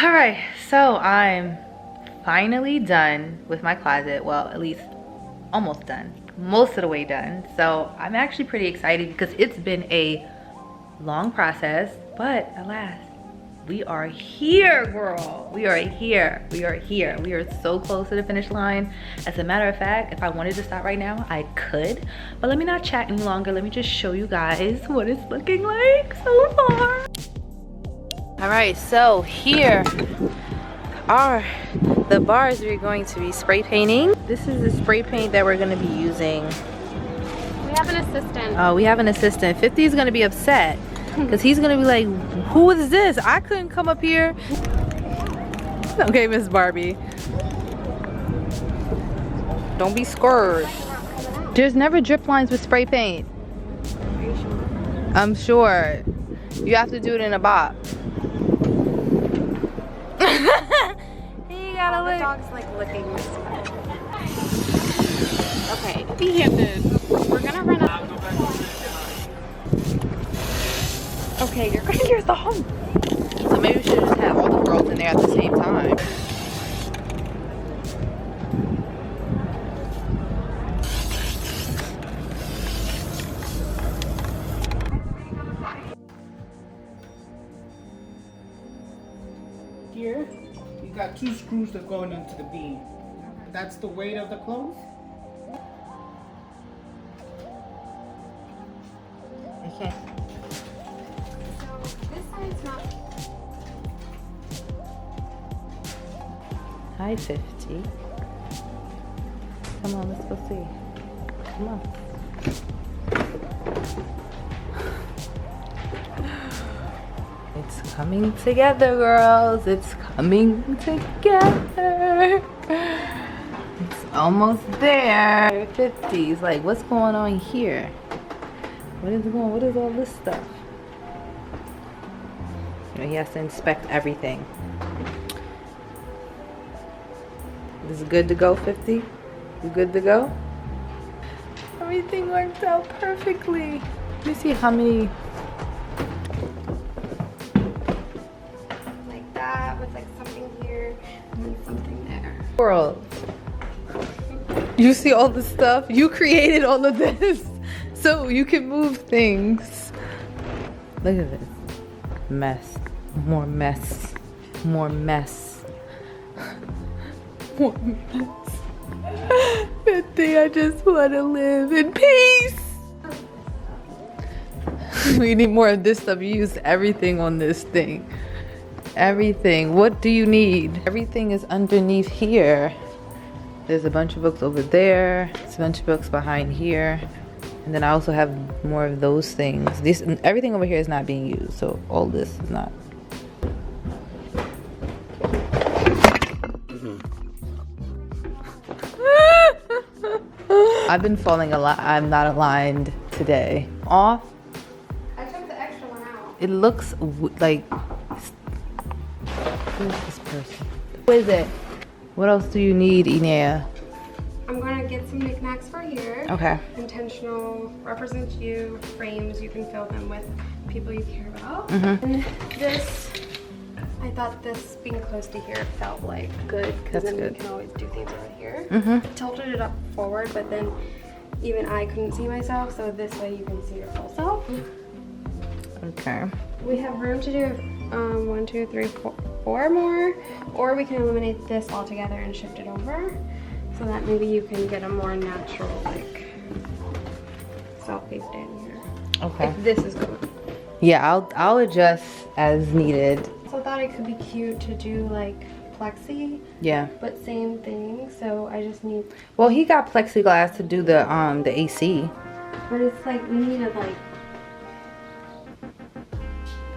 All right, so I'm finally done with my closet. Well, at least almost done, most of the way done. So I'm actually pretty excited because it's been a long process, but alas, we are here, girl. We are here. We are here. We are so close to the finish line. As a matter of fact, if I wanted to stop right now, I could. But let me not chat any longer. Let me just show you guys what it's looking like so far. All right, so here are the bars we're going to be spray painting. This is the spray paint that we're going to be using. We have an assistant. Oh, we have an assistant. 50 is going to be upset because he's going to be like, who is this? I couldn't come up here. Okay, Miss Barbie. Don't be scared. There's never drip lines with spray paint. Are you sure? I'm sure. You have to do it in a box. The dog's like licking this one. Okay, empty-handed. We're gonna run up. Okay, you're gonna use the home. So maybe we should just have all the girls in there at the same time. Here, you got 2 screws that are going into the beam. That's the weight of the clothes. Okay. So this side's not. Hi, 50. Come on, let's go see. Come on. It's coming together, girls. It's coming together. It's almost there. 50s. Like, what's going on here? What is all this stuff? You know, he has to inspect everything. Is it good to go, 50? You good to go? Everything worked out perfectly. Let me see how many. Like that with like something here and then something there. World. You see all this stuff? You created all of this so you can move things. Look at this. Mess. More mess. More mess. More mess. Good thing I just want to live in peace. We need more of this stuff. You use everything on this thing. Everything. What do you need? Everything is underneath here. There's a bunch of books over there. There's a bunch of books behind here. And then I also have more of those things. Everything over here is not being used. So all this is not. I've been falling a lot. I'm not aligned today. Off. I took the extra one out. It looks like. Who is this person? Who is it? What else do you need, Inea? I'm gonna get some knickknacks for here. Okay. Intentional, represents you, frames, you can fill them with people you care about. Mm-hmm. And this, I thought this being close to here felt like good because That's then good. we can always do things over here. Mm-hmm. Tilted it up forward, but then even I couldn't see myself, so this way you can see your full self. Okay. We have room to do 1, 2, 3, 4 more, or we can eliminate this altogether and shift it over so that maybe you can get a more natural like selfie stand here. Okay. If this is good. Yeah, I'll adjust as needed. So I thought it could be cute to do like plexi, Yeah. but same thing. So I just need, Well, he got plexiglass to do the AC. but it's like we needed like.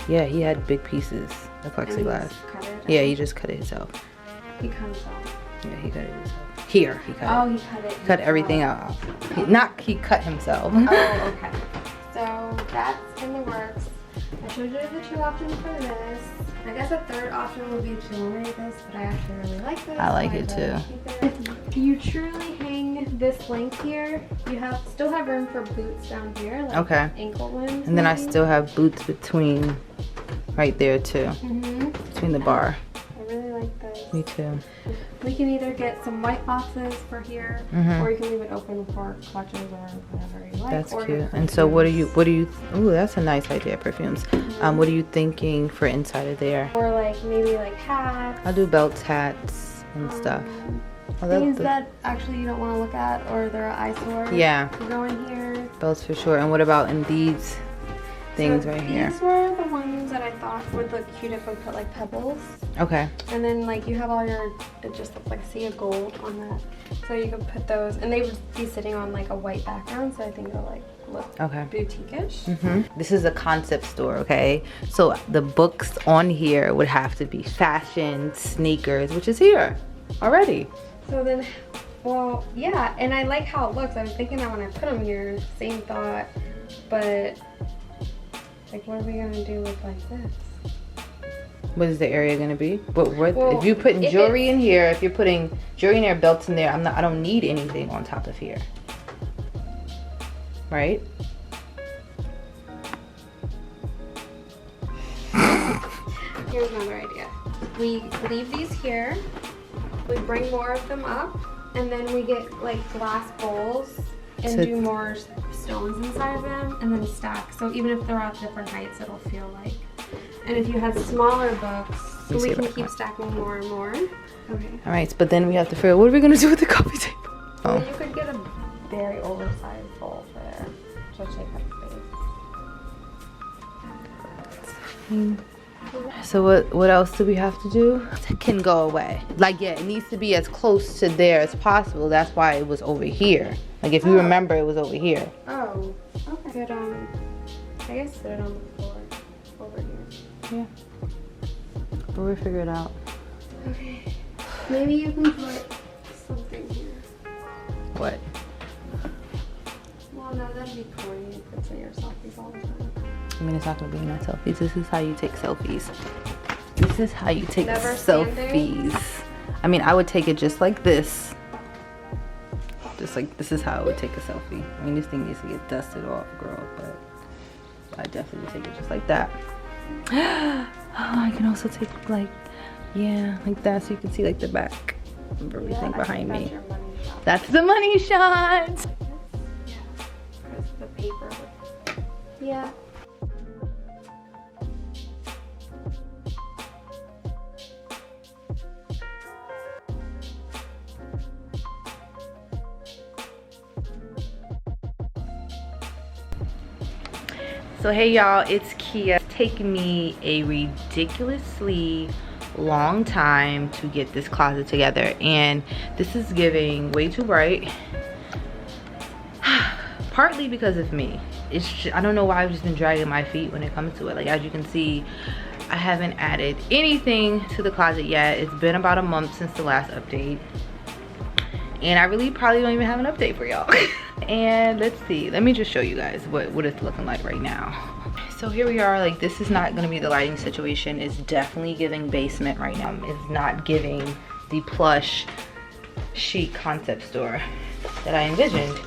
Yeah, he had big pieces of and plexiglass. just cut it. Yeah, he just cut it himself. He comes off. Yeah, he cut it himself. Here, he cut Oh, it. he cut it. Cut everything out. He cut himself. Oh, okay. So that's in the works. I showed you the 2 options for this. I guess a 3rd option would be to eliminate this, but I actually really like this. I like so it I'd too. rather keep it. If you truly hang this length here, you still have room for boots down here, like Okay. ankle ones. And then I maybe. still have boots between right there too. Mhm. Between the bar. Me too. We can either get some white boxes for here, or you can leave it open for clutches or whatever you like. That's or cute. And so what do you, ooh, that's a nice idea, perfumes. What are you thinking for inside of there? Or like maybe like hats. I'll do belts, hats, and stuff. Oh, Things that actually you don't want to look at, or they're an eyesore. Yeah. To go in here. Belts for sure. And what about in these things right here? These were the ones that I thought would look cute if we put like pebbles. Okay. And then like you have all your, it just looks like a sea of gold on that. So you could put those, and they would be sitting on like a white background, so I think it'll like look boutique-ish. This is a concept store, okay? So the books on here would have to be fashion, sneakers, which is here already. So then, well, yeah, and I like how it looks. I was thinking that when I put them here, same thought, but like what are we gonna do with like this? What is the area gonna be? What Well, if you're putting jewelry in here, if you're putting jewelry in there, belts in there, I don't need anything on top of here. Right? Here's another idea. We leave these here, we bring more of them up, and then we get like glass bowls and do more stones inside of them, and then stack. So even if they're at different heights, it'll feel like. And if you have smaller books, so we can keep stacking more and more. Okay. All right, but then we have to figure out what are we gonna do with the coffee table? Well, you could get a very oversized bowl for there to take up space. So what else do we have to do? It can go away. Like, yeah, it needs to be as close to there as possible. That's why it was over here. Like, if you remember, it was over here. Oh, okay. Good, I guess put it on the floor over here. Yeah. But we'll figure it out. Okay. Maybe you can put something here. What? Well, no, that'd be corny if it's in your selfies all the time. I mean, it's not gonna be in my selfies. This is how you take selfies. This is how you take selfies. I mean, I would take it just like this. Just like, this is how I would take a selfie. I mean, this thing needs to get dusted off, girl, but I definitely would take it just like that. Oh, I can also take like, yeah, like that, so you can see like the back of everything behind me. That's the money shot. Yeah, because the paper. Yeah. So hey y'all, it's Kia. It's taken me a ridiculously long time to get this closet together, and this is giving way too bright. Partly because of me. It's just, I don't know why I've just been dragging my feet when it comes to it. Like, as you can see, I haven't added anything to the closet yet. It's been about a month since the last update, and I really probably don't even have an update for y'all. And let's see, let me just show you guys what it's looking like right now. So here we are. Like, this is not gonna be the lighting situation. It's definitely giving basement right now. It's not giving the plush chic concept store that I envisioned.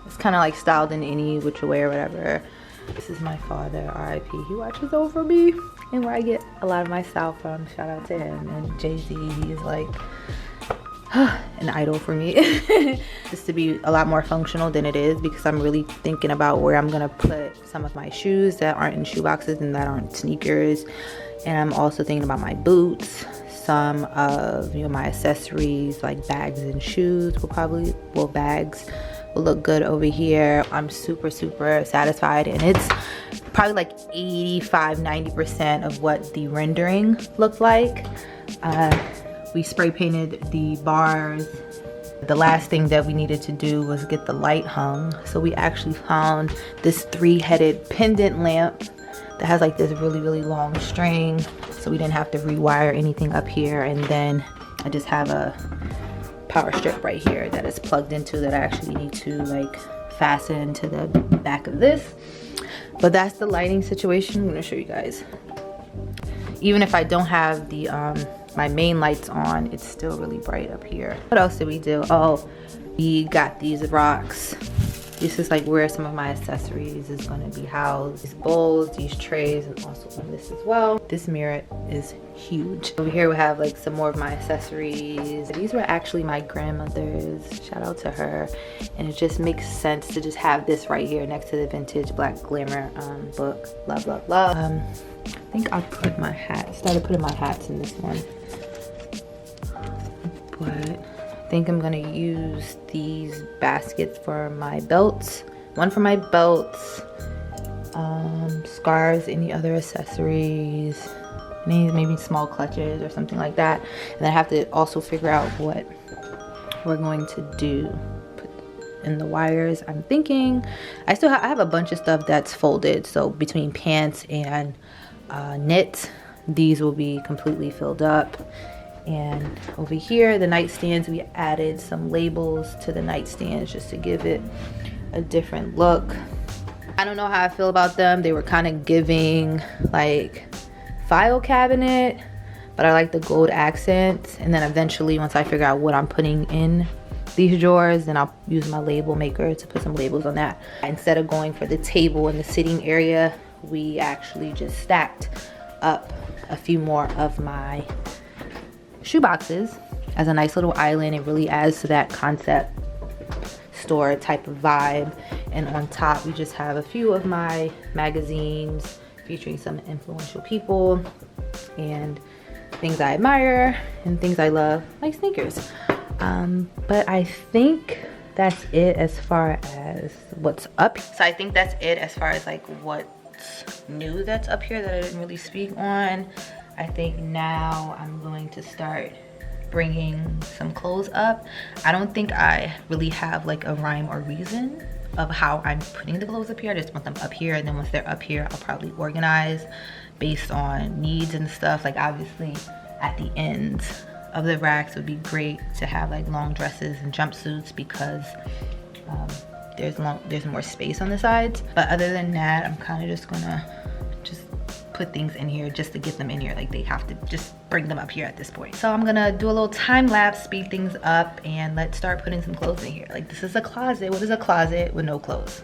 It's kind of like styled in any which way or whatever. This is my father, RIP. He watches over me and where I get a lot of my style from. Shout out to him. And Jay-Z, he is like an idol for me. Just to be a lot more functional than it is, because I'm really thinking about where I'm gonna put some of my shoes that aren't in shoe boxes and that aren't sneakers. And I'm also thinking about my boots, some of, you know, my accessories like bags and shoes will probably, well, bags will look good over here. I'm super satisfied, and it's probably like 85-90% of what the rendering looked like. We spray painted the bars. The last thing that we needed to do was get the light hung. So we actually found this 3-headed pendant lamp that has like this really long string. So we didn't have to rewire anything up here. And then I just have a power strip right here that is plugged into that I actually need to like fasten to the back of this. But that's the lighting situation. I'm gonna show you guys. Even if I don't have the my main lights on, it's still really bright up here. What else did we do? Oh, we got these rocks This is like where some of my accessories is going to be housed. These bowls, these trays, and also on this as well. This mirror is huge. Over here we have like some more of my accessories. These were actually my grandmother's. Shout out to her. And it just makes sense to just have this right here next to the vintage Black Glamour book. Love, love, love. I think I put my hat, started putting my hats in this one. But I think I'm gonna use these baskets for my belts. One for my belts, scarves, any other accessories, maybe small clutches or something like that. And then I have to also figure out what we're going to do. Put in the wires. I'm thinking I have a bunch of stuff that's folded, so between pants and knits, these will be completely filled up. And over here, the nightstands, we added some labels to the nightstands just to give it a different look. I don't know how I feel about them. They were kind of giving like file cabinet, but I like the gold accents. And then eventually, once I figure out what I'm putting in these drawers, then I'll use my label maker to put some labels on that. Instead of going for the table and the sitting area, we actually just stacked up a few more of my shoe boxes as a nice little island. It really adds to that concept store type of vibe. And on top we just have a few of my magazines featuring some influential people and things I admire and things I love, like sneakers. But I think that's it as far as what's up. So I think that's it as far as like what's new that's up here that I didn't really speak on. I think now I'm going to start bringing some clothes up. I don't think I really have like a rhyme or reason of how I'm putting the clothes up here. I just want them up here, and then once they're up here, I'll probably organize based on needs and stuff. Like obviously at the ends of the racks would be great to have like long dresses and jumpsuits because there's more space on the sides. But other than that, I'm kind of just gonna put things in here just to get them in here. Like they have to just bring them up here at this point. So I'm gonna do a little time lapse, speed things up, and let's start putting some clothes in here. Like this is a closet. What is a closet with no clothes?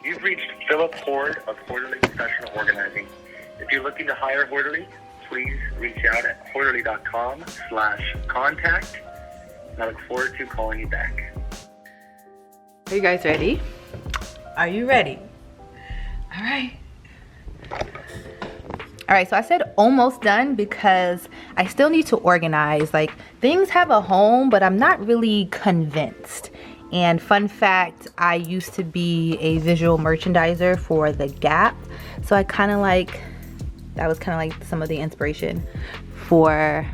You've reached Philip Horde of Horderly Professional Organizing. If you're looking to hire Horderly, please reach out at horderly.com/contact. And I look forward to calling you back. Are you guys ready? Are you ready? All right, so I said almost done because I still need to organize. Like things have a home, but I'm not really convinced. And fun fact, I used to be a visual merchandiser for The Gap. So I kind of like, that was kind of like some of the inspiration for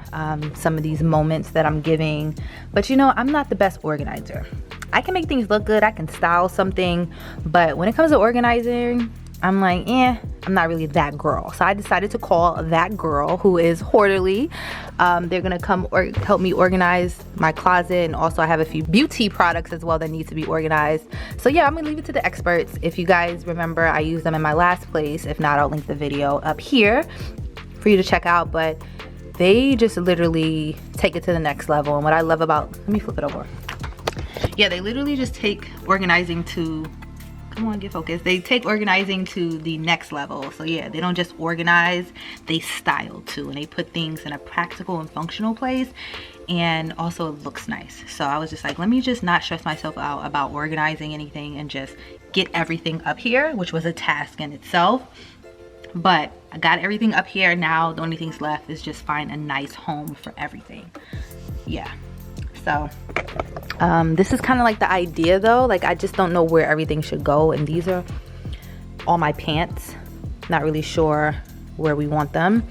some of these moments that I'm giving. But you know, I'm not the best organizer. I can make things look good, I can style something, but when it comes to organizing, I'm like, I'm not really that girl. So I decided to call that girl, who is Horderly. They're gonna come help me organize my closet, and also I have a few beauty products as well that need to be organized. So yeah, I'm gonna leave it to the experts. If you guys remember, I used them in my last place. If not, I'll link the video up here for you to check out. But they just literally take it to the next level. And what I love about, let me flip it over. Yeah, they literally just take organizing to, come on, get focused. They take organizing to the next level. So yeah, they don't just organize, they style too. And they put things in a practical and functional place. And also it looks nice. So I was just like, let me just not stress myself out about organizing anything and just get everything up here, which was a task in itself. But I got everything up here. Now the only things left is just find a nice home for everything. Yeah. So this is kind of like the idea though. Like I just don't know where everything should go. And these are all my pants. Not really sure where we want them.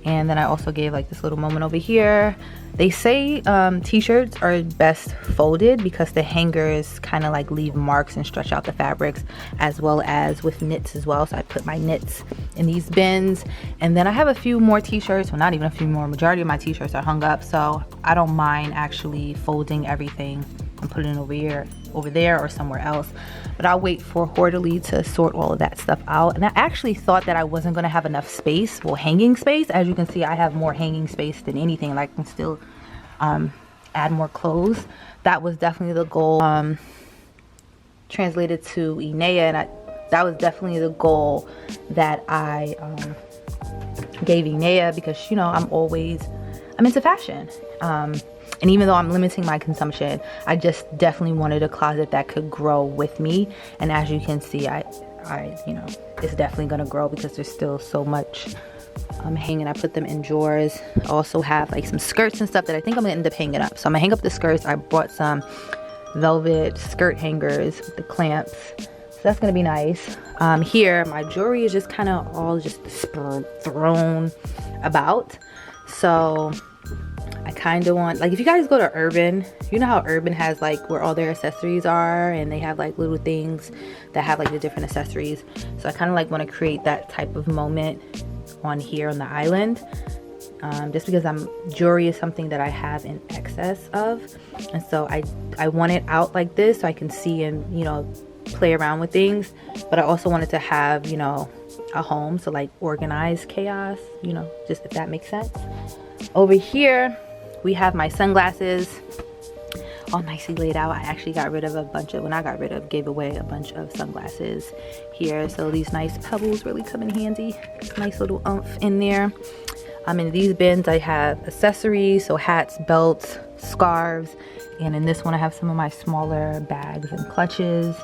And then I also gave like this little moment over here. They say t-shirts are best folded because the hangers kind of like leave marks and stretch out the fabrics, as well as with knits as well. So I put my knits in these bins, and then I have a few more t-shirts, well not even a few more, majority of my t-shirts are hung up, so I don't mind actually folding everything and putting it over there or somewhere else. But I'll wait for Horderly to sort all of that stuff out. And I actually thought that I wasn't going to have enough space, well, hanging space. As you can see, I have more hanging space than anything, and I can still add more clothes. That was definitely the goal. Translated to Inea, and that was definitely the goal that I gave Inea, because you know I'm into fashion. And even though I'm limiting my consumption, I just definitely wanted a closet that could grow with me. And as you can see, I you know, it's definitely gonna grow because there's still so much hanging. I put them in drawers. I also have like some skirts and stuff that I think I'm gonna end up hanging up. So I'm gonna hang up the skirts. I bought some velvet skirt hangers with the clamps. So that's gonna be nice. Here, my jewelry is just kind of all just thrown about. So I kind of want, like, if you guys go to Urban, you know how Urban has like where all their accessories are, and they have like little things that have like the different accessories. So I kind of like want to create that type of moment on here on the island, just because jewelry is something that I have in excess of, and so I want it out like this so I can see and, you know, play around with things. But I also wanted to have, you know, a home, so like organized chaos, you know, just if that makes sense. Over here we have my sunglasses all nicely laid out. I actually got rid of gave away a bunch of sunglasses here, so these nice pebbles really come in handy. Nice little oomph in there. In these bins I have accessories, so hats, belts, scarves, and in this one I have some of my smaller bags and clutches.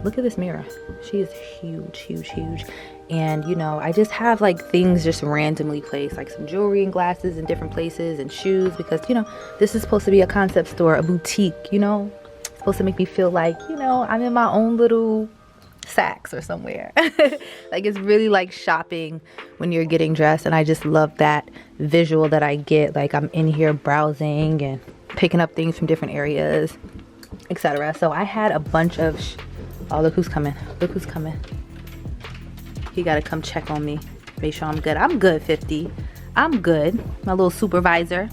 Look at this mirror. She is huge, huge, huge. And you know, I just have like things just randomly placed, like some jewelry and glasses in different places, and shoes, because you know, this is supposed to be a concept store, a boutique, you know. It's supposed to make me feel like, you know, I'm in my own little Saks or somewhere. Like, it's really like shopping when you're getting dressed, and I just love that visual that I get. Like, I'm in here browsing and picking up things from different areas, etc. So I had a bunch of oh, look who's coming. Look who's coming. He gotta come check on me, make sure I'm good. I'm good, 50. I'm good. My little supervisor.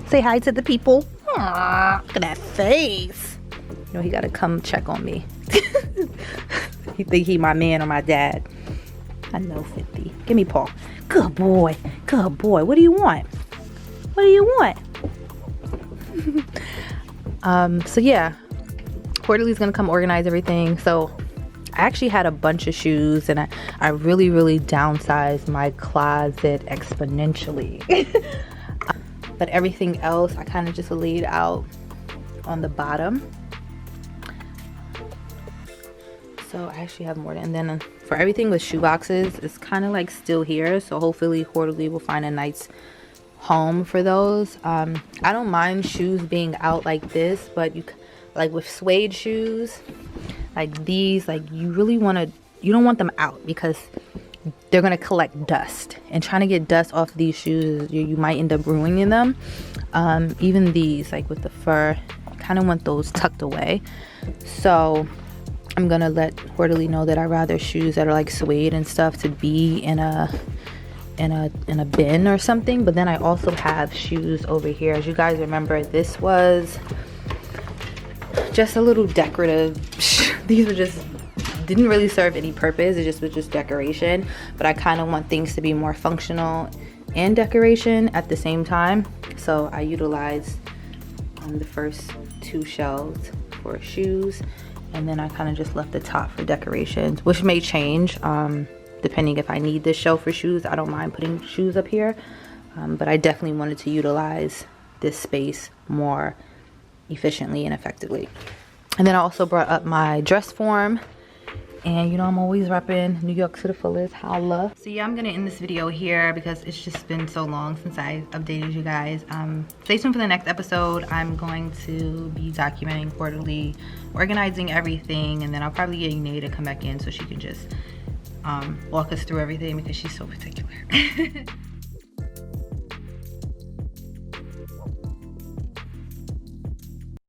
Say hi to the people. Aww, look at that face. You know, he gotta come check on me. He think he my man or my dad. I know, 50. Give me Paul. Good boy. Good boy. What do you want? What do you want? So yeah, Quarterly's gonna come organize everything. So I actually had a bunch of shoes, and I really downsized my closet exponentially. But everything else I kind of just laid out on the bottom. So I actually have more, and then for everything with shoe boxes, it's kind of like still here, so hopefully Quarterly will find a nice home for those. I don't mind shoes being out like this, but you like with suede shoes like these, like you don't want them out because they're gonna collect dust, and trying to get dust off these shoes, you might end up ruining them. Even these, like with the fur, kind of want those tucked away. So I'm gonna let Quarterly know that I rather shoes that are like suede and stuff to be in a bin or something. But then I also have shoes over here. As you guys remember, this was just a little decorative. These were just didn't really serve any purpose. It just was just decoration, but I kind of want things to be more functional and decoration at the same time. So I utilized the first two shelves for shoes, and then I kind of just left the top for decorations, which may change depending if I need this shelf for shoes. I don't mind putting shoes up here, but I definitely wanted to utilize this space more efficiently and effectively. And then I also brought up my dress form, and you know I'm always repping New York to the fullest. Holla. So yeah, I'm gonna end this video here because it's just been so long since I updated you guys. Stay tuned for the next episode. I'm going to be documenting Quarterly, organizing everything, and then I'll probably get Nate to come back in so she can just walk us through everything because she's so particular.